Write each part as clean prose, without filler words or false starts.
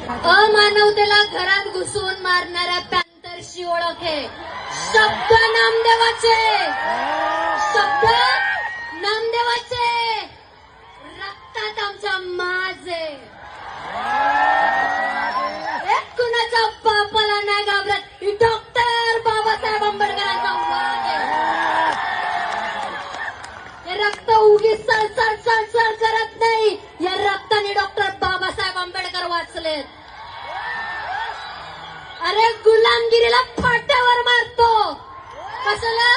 अमानवतेला घरात घुसून मारणाऱ्या पॅन्थरची ओळख आहे. शब्द नामदेवाचे, शब्द नामदेवाचे, रक्तात आमच्या माज आहे. कुणाच्या बापाला नाही घाबरत. ही डॉक्टर बाबासाहेब आंबेडकरांचा वाघ आहे. हे रक्त उगीच सळसळ सळसळ करत नाही. या रक्ताने डॉक्टर बाबासाहेब आंबेडकर वाचलेत. अरे गुलामगिरीला फाट्यावर मारतो. कशाला?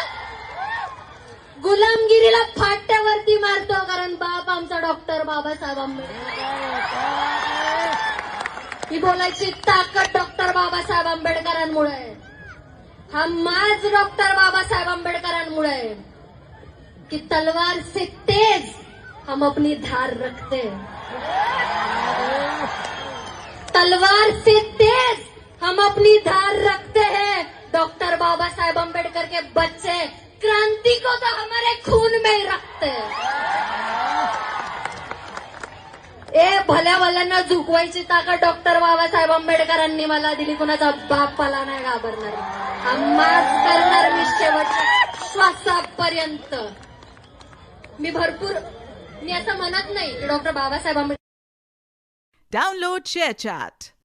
गुलामगिरीला फाट्यावरती मारतो. कारण बाप आमचा डॉक्टर बाबासाहेब आंबेडकर. ही बोलायची ताकद डॉक्टर बाबासाहेब आंबेडकरांमुळे आहे. हा माज डॉक्टर बाबासाहेब आंबेडकरांमुळे आहे कि तलवार से तेज हम अपनी धार रखते. तलवार से तेज हम अपनी धार रखते हैं. डॉक्टर बाबा साहेब आंबेडकर के बच्चे क्रांति को तो हमारे खून में ही रखते हैं. ए भल्या भल्यांना झुकवायची ताकद डॉक्टर बाबासाहेब आंबेडकरांनी मला दिली. कुणाचा बापाला नाही घाबरणार. आम्हाच करणार मी शेवटच्या श्वासापर्यंत. मी असं म्हणत नाही की doctor Babasaheb Ambedkar. Download ShareChat.